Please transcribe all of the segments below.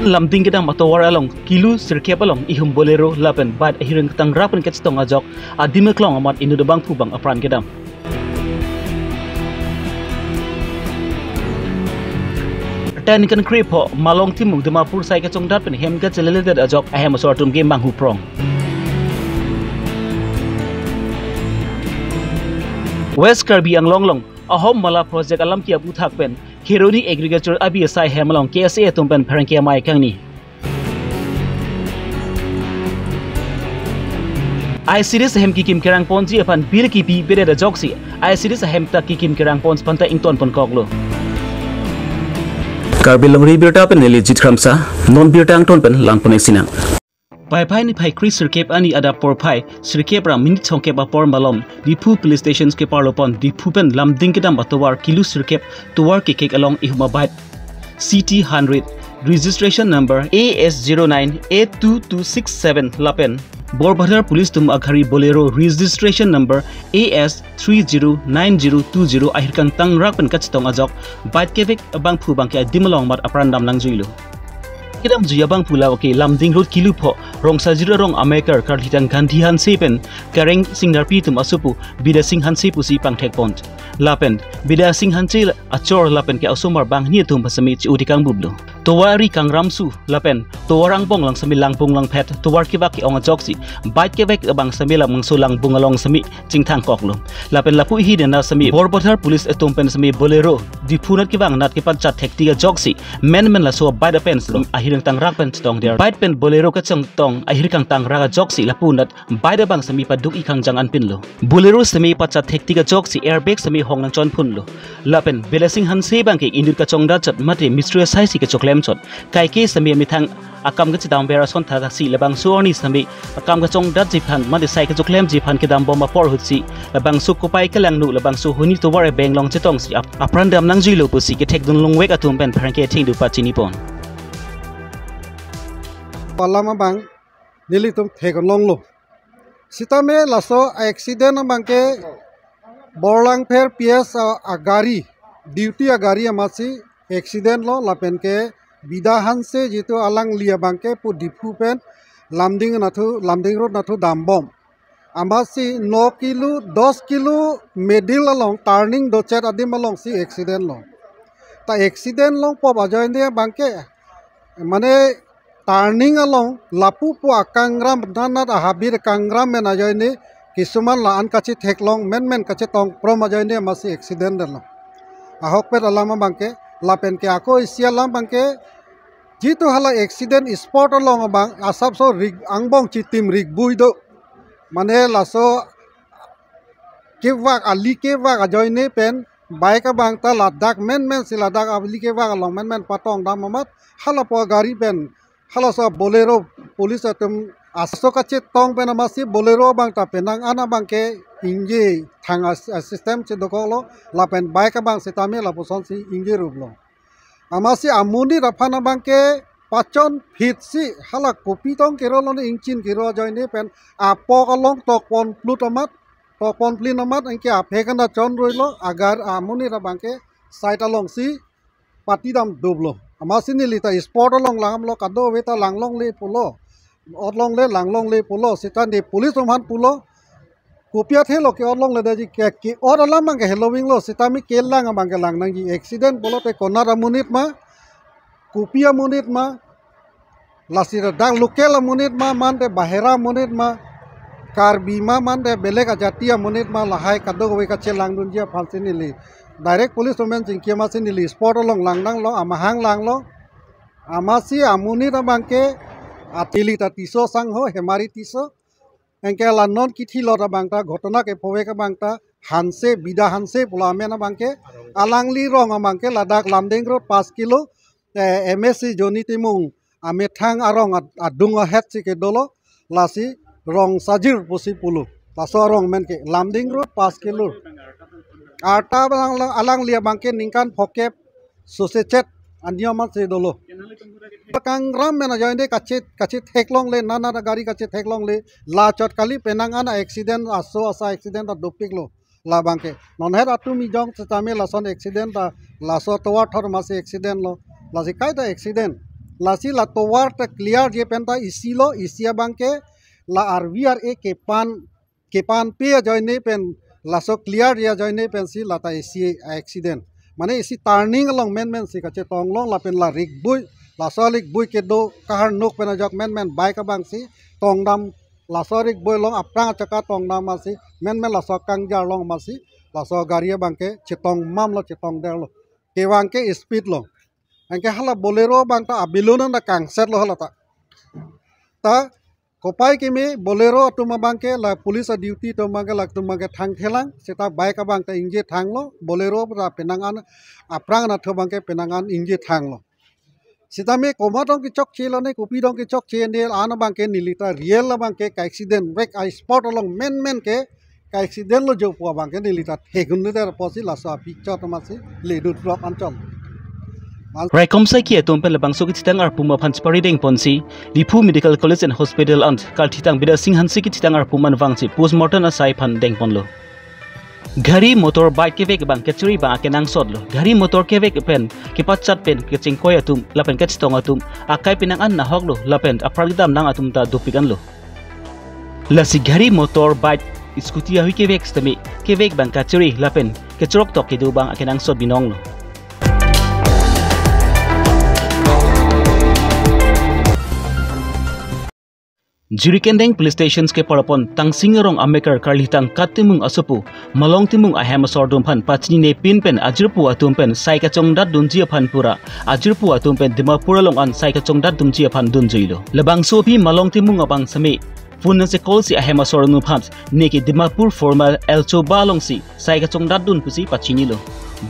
Lamding kita matawar along kilu sirkep along ihum bolero lapen bad ahiring ketang rapen ketstong ajok adimeklong amat inu debang pubang apran kedam. Dan kan kripo malong timung Dimapur sai kacong dat pen hem kat celeledet ajok ahem sortum game bang huprong. West Karbi ang longlong ahom mala project alam kia buthak pen Kironi agriculture abi sai hemalong KSA tumpen parangkia mai kangni. I series hem kikim kerang ponji apan bil kipi beda da joksi. I series hem ta kikim kerang pons panta ington pon koklo. Karbilong ribirta pen legit kramsa non birtang ton pen langpon sinang. Pai pai ni pai Chris Sirkep ani ada por pai Sirkep ra minit chongke ba por malom Dipu police stations ke parlopon Dipu pen lamding kedam batowar kilu Sirkep tuwar ke kek along ihumabait CT 100 registration number AS09822267 lapen Borbadar police tum aghari bolero registration number AS309020 akhir kang tang rak pen kachitong ajok bait kevek abang phu bang ke dimalong mat aprandam lang juilo Kidam juyabang pula oke lamding road kilu pho rong sajira rong ameker karlitan Gandhi han sepen kareng singnar pitum asupu bida sing han sepu si pangthek pont lapen bida sing han chil achor lapen ke asomar bang ni tum pasami chi udikang bublo towari kang ramsu lapen towarang bong lang sami lang bung lang phet towar ki baki ong joksi bait ke bek abang sami lang mangsulang bungalong sami chingthang koklo lapen lapu hi na sami borbothar police etompen sami bolero dipunat ki bang nat ki pan chat thekti ga joksi men la so bait pen ahirang tang rak pen stong der bait pen bolero ka chang tong ahir kang tang raga joksi lapunat bait bang sami paduk ikang jangan pin lo bolero sami pa chat thekti ga joksi airbag sami hong nang chon phun lo lapen belesing han se bang ke indir ka chong da chat mate mystery sai si ke choklem chot kai ke sami mi thang akam ga chidam bera son tha si labang suoni sami akam ga chong dat jiphan mate sai ke choklem jiphan ke dam bom por hutsi labang su ko pai ke lang nu labang su huni to war beng long chetong si aprandam nang jilo pu si ke thek dun long wek atum pen pranke thing du pa chini pon Palama bang nili tum thekon long lo sitame laso accident bang ke borlang pher PS agari duty agari amasi accident lo lapen ke bidahan se jitu alang lia bang ke pu dipu pen lamding road nathu dambom amasi 9 kilo 10 kilo middle along turning do chat adim along si accident lo ta accident long po bajoy dia bang ke mane turning along lapu po akangram danat ahabir kangram men ajoy ni kisuman la an kachi theklong men kachi tong prom ajoy ni masi accident lo ahok pe alama bangke lapen ke ako isialam bangke jitu hala accident spot along bang asap so rig angbong chitim rig buido mane laso kewak ali kewak ajoy ni pen bike bang ta ladak men si ladak ali kewak along men patong dam amat hala po gari pen hala so bolero police atum aso kache tong pen amasi bolero bang ta penang ana bang ke inji thang system che dokolo lapen bike bang sitame lapuson si inji rublo amasi amuni rafana bang ke pachon fit si hala kopi tong kerolo ni inchin kiro joine pen apok along tokpon plutamat tokpon plinamat angke apekanda chon roilo agar amuni ra bang ke site along si patidam doblo amasi ni lita sport along langam lo kado weta langlong le pulo otlong le langlong le pulo sitan de police romhan pulo kopia thelo ke otlong le daji ke or alam mang ke halloween lo sitami kelang mang ke lang nang ji accident bolo te konara munit ma kopia munit ma lasira dang local munit ma man de bahera munit ma karbima man de beleg ajatia munit ma lahai kado we ka chelang dun dia phalsini li direct police women jingkia masin li sport along langdang lo amahang lang lo amasi amuni ta bangke atili ta tiso sang ho hemari tiso engke lanon kithi lo ta bangta ghotona ke phowe ka bangta hanse bida hanse pulame na bangke alangli rong amangke ladak lamding road 5 kilo MSC joni timung amethang arong adung het si ke dolo lasi rong sajir posi pulu laso rong men ke lamding road 5 kilo Arta alang lia bangke ningkan pokep sosecet andiamat se dolo. Kangram mena joinde kacit heklong le nana gari kacit heklong le la chot kali penang ana accident aso asa accident a dopik lo la bangke non her atu mi jong tame lason accident a laso towa thor mase accident lo lasi kai ta accident lasi la towar ta clear je penta isilo isia bangke la RVRA kepan pe joine pen laso clear ya joine pen si la ta isi accident mane isi turning along men si kache tonglong la pen la rik bui la solik bui ke do kahar nok pen ajak men bike abang si tongdam la sorik bui long aprang chaka tongdam masi men la so kangjar long masi la so gari bangke chetong mam lo chetong der lo kewang ke speed lo angke hala bolero bang ta abiluna na kangset lo hala ta kopai kemi bolero tuma bangke la police duty to mangke la tumangke thang thelang seta bike abang ta inje thang lo bolero ra penangan aprang na tho bangke penangan inje thang lo sita me koma dong ki chok che lo ne kopi dong ki chok che ne ana bangke nilita real la bangke ka accident wreck I spot along men ke ka accident lo jo po bangke nilita hegun ne der posi la sa picture to masi le du drop anchol Rai komsai ki atom pen labang so ki titang arpuma phan chpari deng ponsi Lipu Medical College and Hospital and kal thitang bida singhan si ki titang arpuman wangsi postmortem asai phan deng ponlo Gari motor bike ke vek bang kechuri bang akenang sodlo gari motor ke vek pen ki patchat pen ke chingkoi atum lapen ke chitong atum akai pinang an na hoglo lapen apragdam nang atum ta dupikan lo lasi gari motor bike scooty ahui ke vek stami ke vek bang kachuri lapen ke chorok tok ke du bang akenang sod binong lo Jurikendeng police stations ke parapon tangsingerong amekar karlitang katimung asupu malong timung aham sordum phan pachni ne pin pen ajirpu atum pen saika chongdat dunji phan pura ajirpu atum pen dimapur long an saika chongdat dumji phan dunjuilo lebang sopi malong timung abang sami Punan se kol si aham sornu phan neki dimapur formal elcho balong si saika chongdat dun pusi pachini lo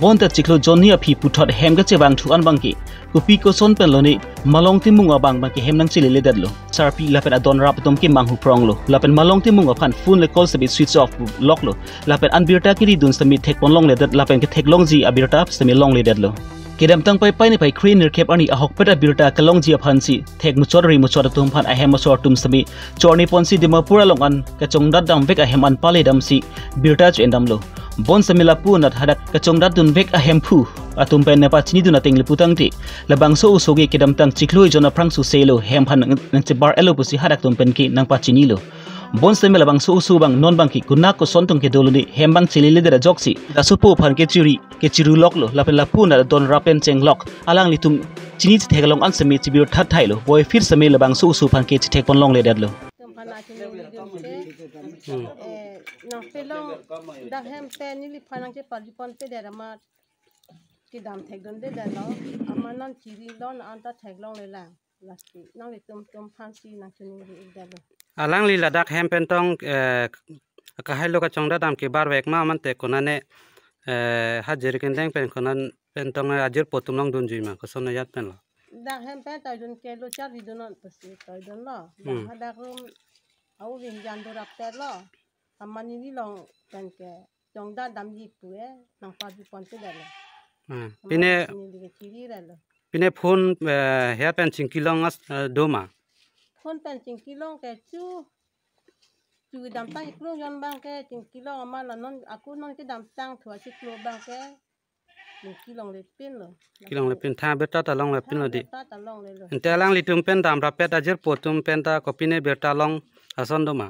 bonta chiklo jonni aphi puthot hemga chebang thu an bangki kupi ko son pen loni malong timung abang bangki hemnang chile le dadlo sarpi lapen adon rapatom ki manghu pronglo lapen malong timung aphan phone le call sabi switch off lock lo lapen anbirta kiri dun sami thek ponlong le dad lapen ke thek long ji abirta sami long le dadlo kedam tang pai ni pai crane nirkep ani ahok peta birta kalong ji aphan si thek muchor tum phan ahem masor tum sami chorni ponsi dimapura long an ka chongdat dam vek ahem an pale dam si birta ch endam lo bon samila pu nat hadak ka chongdat dun vek ahem phu atum pen pa chini dun ateng liputang ti labang so usoge kedam tang chikloi jona prang su selo hem phan nang che bar elo pusi hadak tum pen ki nang pa chini lo bon samila bang so usu bang non bang ki kunna ko sontung ke doluni hem bang chili le dera joksi da supu phan ke chiru lok lo lapen lapu na don rapen cheng lok alang litum chini thegalong an sami chibir that thailo boy fir sami labang so usu phan ke thek pon long le dadlo nang pelong dak hem pen ni li phanang ke parjipon pe dera ma ki dam thek don de da lo ama nan chiri don anta thek long le la lasti nang le tum phansi nang chuni ri da lo alang li ladak hem pen tong ka hailo ka chongda dam ke bar wek ma man te konane ha jerikendeng pen konan pen tong ajir potum long dun jima ko sona yat pen lo dak hem pen ta dun ke lo char ri don pasi ta don lo ha dak au rin jan do rap te lo amani ni long pen ke chongda dam ji pu nang parjipon pe da lo pine phone hair pen chingkilong as doma phone pen chingkilong ke chu dam tang iklong yon bang ke chingkilong ama la non aku non ke dam tang thua chiklo bang ke chingkilong le pin lo kilong le pin tha beta ta long le pin lo di ta long le lo ente alang li tum pen dam rapet ajir potum pen ta kopine beta long ason doma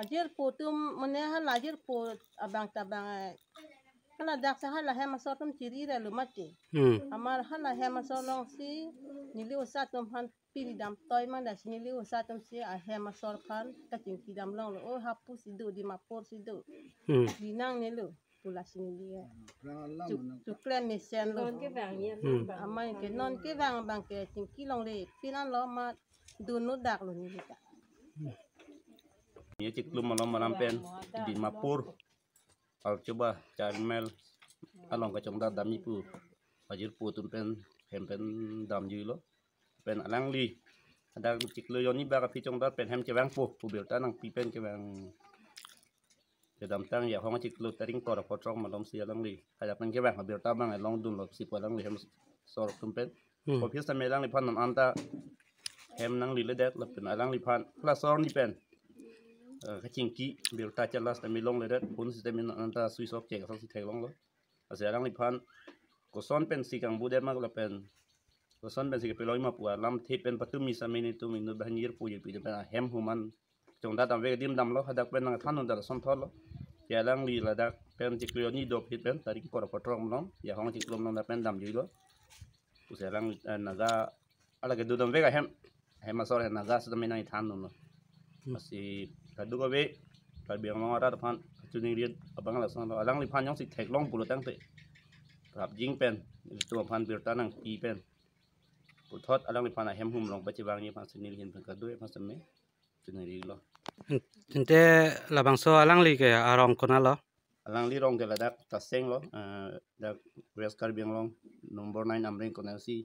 ajir potum mane ha lajir pot abang ta bang hala dak sa hala hema sotum chiri re lu mati amar hala hema solong si nili usa tum han pili dam toy man da nili usa tum si a hema sol khan ka ching ki dam long lo o hapu si do di mapor si do dinang ne lu pula sini dia tu klen ni sen lo ke bang ye amai ke non ke bang ke ching ki long le pinan lo ma du nu dak lo ni ka ye cik lum malam pen di mapur al coba cari mel along ke chongda dam ipu ajir putum pen hem pen dam lo pen alang li ada cik lo yoni ba pi chongda pen hem cewang pu bil tanang pi pen cewang ke dam tang ya hong cik lo taring tor potrong malam si alang li ada pen cewang bil tabang along dun lo si alang li hem sor tum pen ko pi sa melang li pan nam anta hem nang li le det la pen alang li pan la sor ni pen kacingki bil ta celas tami long ledet pun sistem anta switch off cek sang si thek long lo asearang lipan ko son pen si kang bude mak la pen Koson ben sik peloi ma pu lam thi pen patum mi sa meni tu minu banjir pu je pi ben hem human chong da tam ve dim dam lo hadak pen nang thanun dal som thol lo ya lang li la dak pen tik lo ni do pit pen tarik por potrom long ya hong tik lom long da pen dam ji lo uselang naga ala ke dudam ve ga hem masor hen naga sa mena thanun lo masih kadu ko ve ka biang long ara phan chuning rian abang la sang lo alang li phan yong sik thek long pu lo tang te rap jing pen tu phan bir ta nang pi pen pu thot alang li phan hem hum long ba chi wang ni phan sinil hin phan ka du phan samme chuning ri lo Ente labang so alang li ke arong kona lo. alang li rong ke la dak ta seng lo dak west kar biang long nomor 9 amring kona si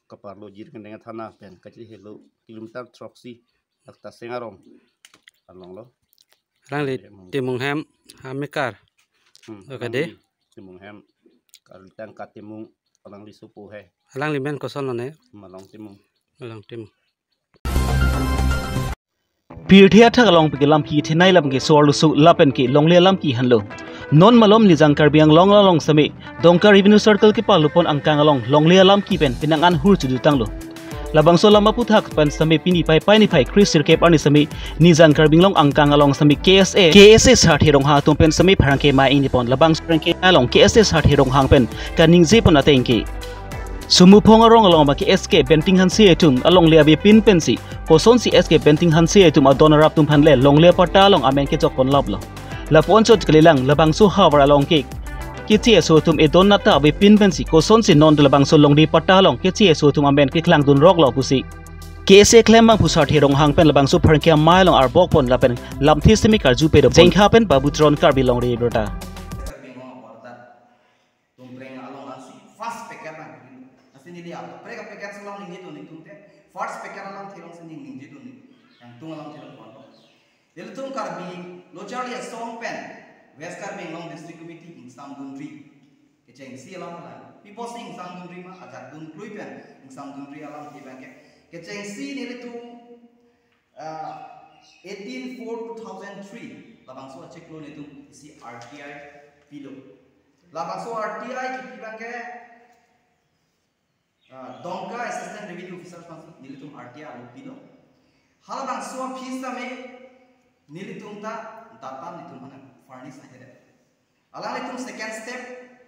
kapar lo jir kan dengan thana pen ka chi helo kilometer troxy dak ta seng arong along lo Alang li timung hem hamikar. Oke deh. Timung hem kal tang katimung alang li supu he Alang li men koson lo ne. malong timung Alang timung. Pirthia thak long pe lam ki thinai lam ke sor lu su lapen ke long le lam ki hanlo non malom ni jang karbiang long long sami dongka revenue circle ke palupon angkang long le lam ki pen pinangan hur chu tanglo labang so lama puthak pan sami pini pai ni pai chris sirkep ani sami ni jang karbing long angkang along sami KSA sat herong ha tum pen sami pharang ke mai ni pon labang sprang ke along KSA sat herong hang pen kaning je pon ateng ke sumu phong arong along ba ke SK benting han se tum along le abi pin pensi koson si SK benting han se tum adon rap tum phan le long le pata long amen ke jok kon lap lo la pon chot kalilang labang so hawar along ke chi so tum e don nata abi pin pensi koson si non labang so long di pata long ke chi so tum amen ke khlang dun rok lo pusi KSA claim bang pusat herong hang pen labang so pharang ke mai long ar bok pon lapen lam thi semi kar ju pe do jengkha pen babutron kar bi long re berta first pekan alam thirong sini ningji tu ni yang tung alam thirong kono jadi tung karbi lojali song pen west karbi long district committee insam dundri keceng si alam lah people sing insam dundri ma ajak dun klui pen insam dundri alam tiba ke keceng si ni tu 18/4/2003 labang so cek lo ni tu si RTI pilo labang so RTI tiba ke Dongka assistant revenue officer function nilitum RTI alupino hal bang so phisa me nilitum ta data nilitum mana furnish ahead alang nilitum second step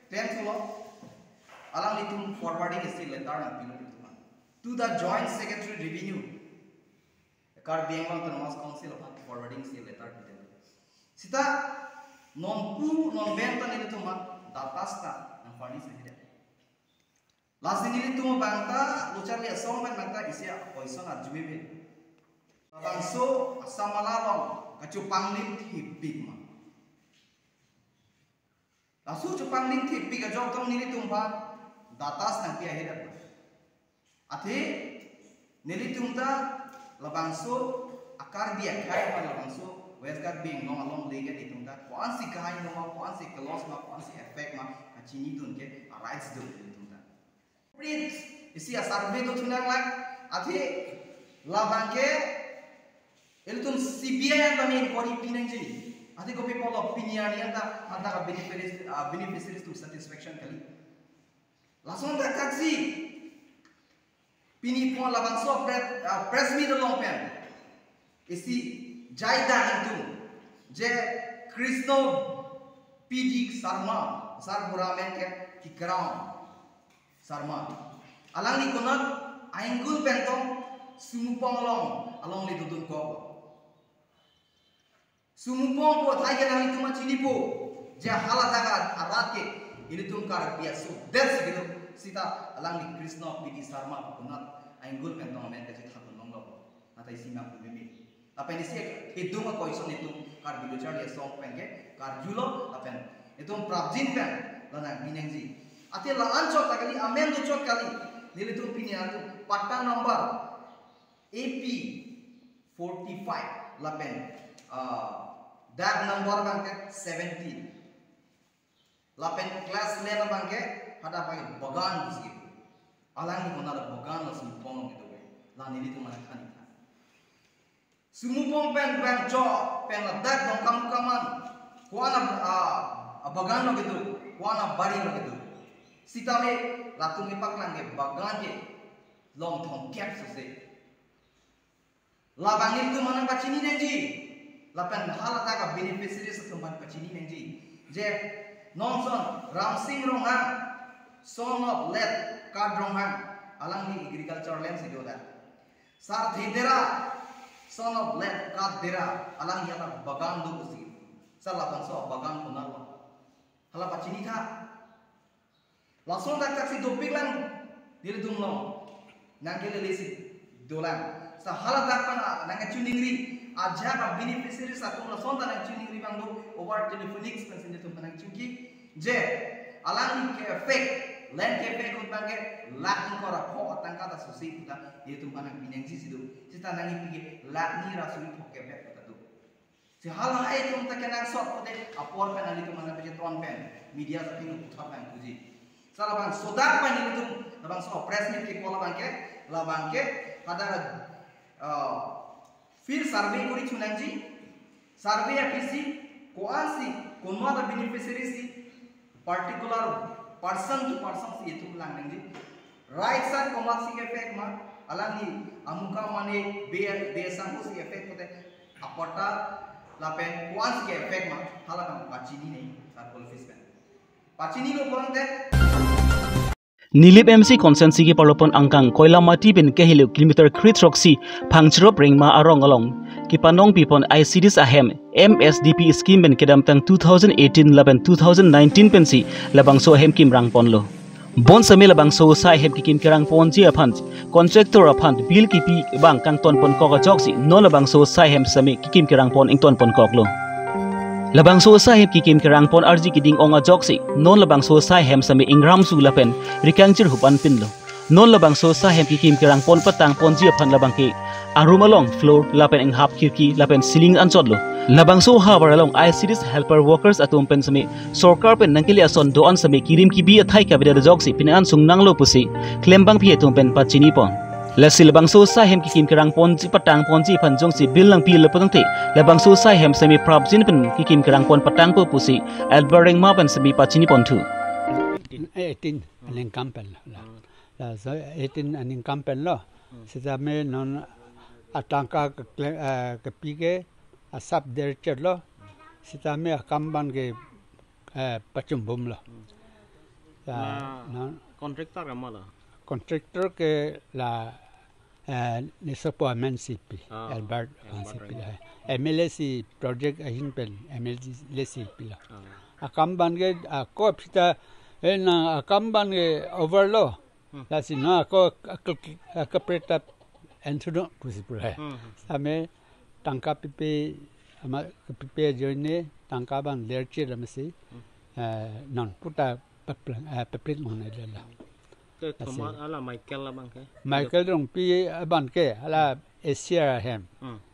10th law alang nilitum forwarding is letter na pino nilitum to the joint secretary revenue kar Bengal Autonomous Council of forwarding is letter nilitum sita non benta nilitum data sta na furnish ahead last ini tu bangta lucar lihat song pen bangta isi poison arjumi bin bangso samalalong kacupang lim tipik ma lasu cupang lim tipik aja tong nili tumpa datas nanti akhirnya ati nili tumta labangso akar dia kai ma labangso wesgar bing long along lege di tumta kuan si kai no ma kuan si close ma kuan si effect ma kacini tunke rights do isi survey tu tunang lagi, ati labangke, itu CBI yang kami inquiry pinang jadi, ati kopi people opinion yang tak antara beneficiaries to satisfaction kali, langsung tak kaji, pini pun labang so press me the long pen, isi jaidan itu, je Krishna PD Sarma, Sarmuramen ke Kikarang. Sarma alang ni konak ainggul pentong sumupong long along li dudun ko sumupong po thai ke nang itu macini po ja hala jaga arat ke ini tum kar biasu des gitu sita alang ni Krishna PD Sarma konak ainggul pentong men ke thakun long lo atai sima pu mimi apa ini sih hidung ko ison itu kar bilochar ya song penge kar julo apen itu prabjin pen lana binengji ati laan chot kali amen do chot kali nilitum pini atu patta number AP 45 lapen dag number bangke 17 lapen class lena bangke hada bangke bagan bisi alang ni kona bagan la sumupong gitu we la nilitum mana khani sumupong pen cho pen dag dong kaman kuana bagan lo gitu kuana bari lo gitu sitame latung ipak langge bagan ke long thong gap sose labang itu mana pacini nengji lapan halata ka beneficiaries setempat pacini nengji je nonson ramsing ronghang son of let card ronghang alang ni agriculture land sidola sar thidera son of let card dera alang yata bagan do kusi sar lapan so bagan kunal hala pacini tha langsung tak taksi dopiklan diri dumlo nangkele lesi dolan sa hala dakpan nang chuningri aja ka beneficiary sa tum langsung nang chuningri bang do over telephonic expense ni tum nang chunki je alang ke effect land ke effect ut bang ke lakin kora pho tangka ta susi puta diri tum nang binengsi sidu sita nang ipige lakni rasuli pho ke effect ta tu se hala ai tum ta kenang sot pote apor pen ali tum nang pije ton pen media sa pinu utha bang tuji salabang sodak pa ni tum labang so press meet ke kola bang ke labang ke pada फिर सर्वे करी चुनांजी सर्वे एफिसी कोआसी कोनवा बेनिफिशियरी सी particular person to person सी ये तुम लांगजी right side कोमासी के इफेक्ट मा अलंगी अमुका माने बे सांगो सी इफेक्ट होते अपटा लापेन कोआस के इफेक्ट मा हाला का पाचिनी नहीं सर्कुलर फिश पेन पाचिनी लो बोलते Nilip MC konsensi ki parlopon angkang koila mati ben kehilo kilometer krit roksi phangchrop ringma arong along ki panong pipon ICDs ahem MSDP scheme ben kedam tang 2018 laban 2019 pensi labang so ahem kim rang ponlo bon same labang so sai hem ki kim kirang pon ji aphan contractor aphan bill ki pi bang kang ton pon ko joksi no labang so sai hem same ki kim kirang pon ing ton pon koklo labang so sa hem ki kim kirang pon arji kiding onga joksi non labang so sa hem sami ingram su lapen rikangchir hupan pinlo non labang so sa hem ki kim kirang pon patang pon ji aphan labang ki arumalong floor lapen eng hap kirki lapen ceiling anchotlo labang so ha baralong ICDs helper workers atum pen sami sorkar pen nangkili ason do an sami kirim ki bi athai ka bida joksi pinan sung nanglo pusi klembang pi atum pen pachini pon Lasil labang so sa hem ki kim kirang pon ji patang pon ji phan jong si bil lang pi lepotang te labang so sa hem semi prab jin pen ki kim kirang pon patang po pusi albering ma pen semi pachini pon thu 18 aning kampen la so 18 aning kampen lo sita me non atangka ke pige asap der chet lo sita me kamban ke pachum bum lo contractor kamala contractor ke la ni sopo MNCP Albert MNCP MLC project ahin pen MLC pila akamban ge ko pita na akamban ge overlo la sina ko akapreta entro pusipula same tangka pipe ama pipe joine tangka ban lerche ramsi non puta pepling hone la Kemat ala Michael lah bang ke. Michael dong pi ban ke ala Asia hem.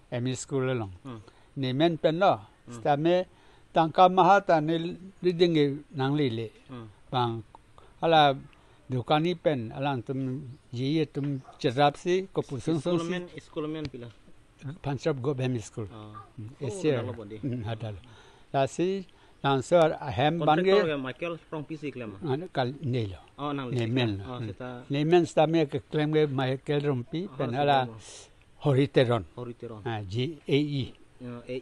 Emi school long. Ni men pen lo. Stame tangka mahata ni reading nang lile. Bang ala dukani pen ala tum ye tum cerap si ko pusung sung si. School men pila. Panchab go bem school. Asia. Hadal. Lasi Answer hem bange Michael from PC claim. Kal nelo. Oh nang nemen. Nemen stame ke claim ge Michael rumpi pen ala horiteron. GAE.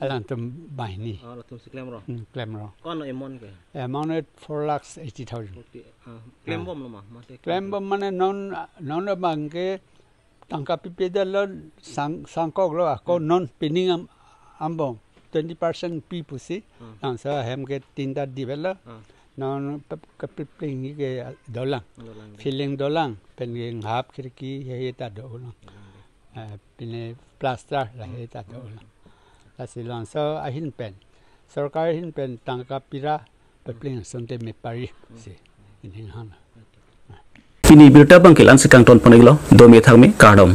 Alan tum bahini. Oh tum si claim ro. Claim ro. Kon amount ke. Amount 4,80,000. Claim bom lo mah. Claim bom mane non bange tangka pipedal sangkok lo ko non pining ambong 20% people see and so hem get tinda develop non kapipling ke dolang filling dolang pen hap kirki heta dolang pine plaster la heta dolang asilan so ahin pen sarkar hin pen tangka pira pepling sonte me pari si in hana Pini birta bangkil an sekang ton poneglo do me thang me kardom